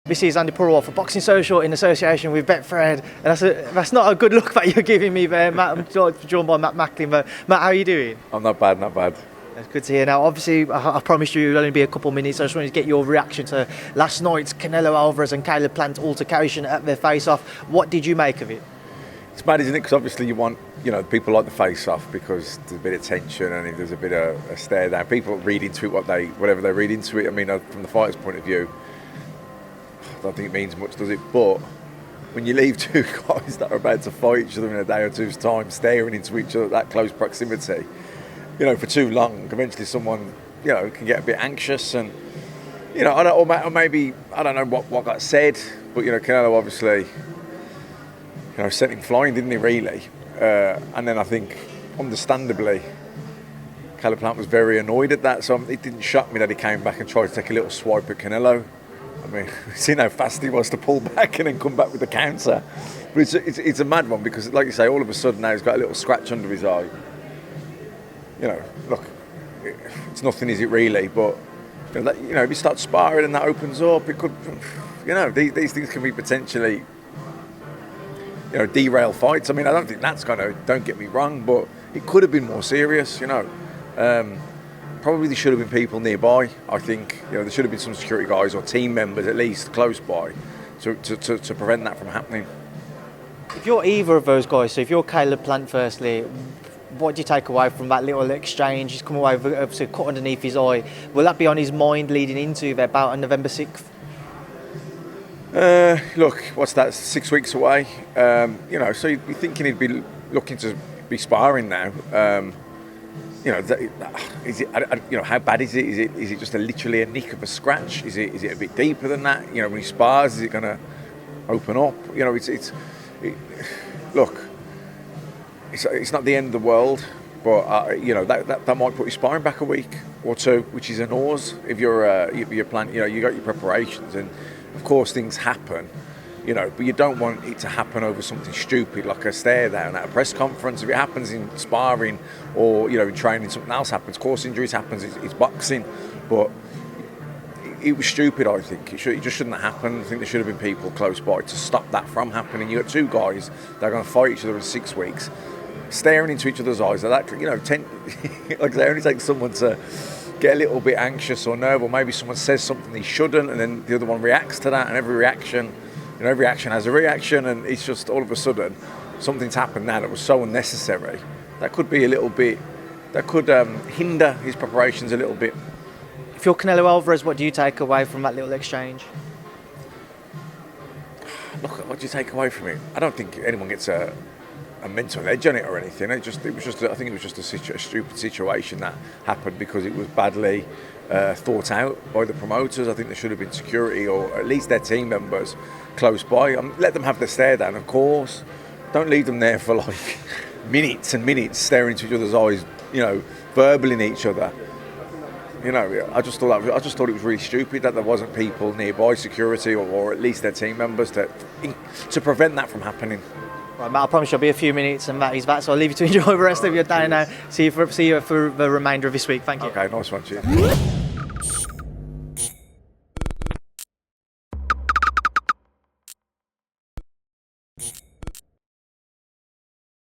This is Andi Purewal for Boxing Social in association with Betfred, and that's not a good look that you're giving me there, Matt. I'm joined by Matt Macklin. But Matt, how are you doing? I'm not bad, not bad. That's good to hear. Now, obviously, I promised you it would only be a couple of minutes. I just wanted to get your reaction to last night's Canelo Alvarez and Canelo Plant altercation at their face-off. What did you make of it? It's mad, isn't it? Because obviously you want, people like the face-off because there's a bit of tension and there's a bit of a stare down. People read into it whatever they read into it. I mean, from the fighter's point of view, I don't think it means much, does it? But when you leave two guys that are about to fight each other in a day or two's time, staring into each other at that close proximity, for too long, eventually someone, can get a bit anxious and, or maybe, I don't know what got said, but, Canelo obviously, sent him flying, didn't he, really? And then I think, understandably, Canelo Plant was very annoyed at that, so it didn't shock me that he came back and tried to take a little swipe at Canelo. I mean, seen how fast he was to pull back and then come back with the counter. But it's a mad one because, like you say, all of a sudden now he's got a little scratch under his eye. Look, it's nothing, is it really? But if you start sparring and that opens up, it could, these things can be potentially, derail fights. I mean, I don't think that's don't get me wrong, but it could have been more serious. Probably there should have been people nearby. I think there should have been some security guys or team members at least close by to prevent that from happening. If you're either of those guys, so if you're Canelo Plant firstly, what do you take away from that little exchange? He's come away with a cut underneath his eye. Will that be on his mind leading into their bout on November 6th? Look, what's that? 6 weeks away. So you'd be thinking he'd be looking to be sparring now. Is it? How bad is it? Is it just literally a nick of a scratch? Is it a bit deeper than that? When he spars, is it going to open up? Look, it's not the end of the world, but that might put your sparring back a week or two, which is a nose if you're planning. You got your preparations, and of course things happen. But you don't want it to happen over something stupid like a stare down at a press conference. If it happens in sparring or in training, something else happens. Of course, injuries happens. It's boxing, but it was stupid. I think it just shouldn't have happened. I think there should have been people close by to stop that from happening. You got two guys that are going to fight each other in 6 weeks, staring into each other's eyes. Like I say, only takes someone to get a little bit anxious or nervous, or maybe someone says something they shouldn't, and then the other one reacts to that, and every reaction has a reaction, and it's just all of a sudden something's happened now that was so unnecessary. That could be a little bit, that could hinder his preparations a little bit. If you're Canelo Alvarez, what do you take away from that little exchange? Look, what do you take away from it? I don't think anyone gets a mental edge on it or anything. I think it was just a stupid situation that happened because it was badly thought out by the promoters. I think there should have been security or at least their team members close by. Let them have the stare down, of course. Don't leave them there for like minutes and minutes staring into each other's eyes, verbling each other. I just thought it was really stupid that there wasn't people nearby, security or at least their team members to prevent that from happening. Right, Matt, I promise you'll be a few minutes and Matt is back, so I'll leave you to enjoy the rest of your day now. See you for the remainder of this week. Thank you. Okay, nice one, cheers.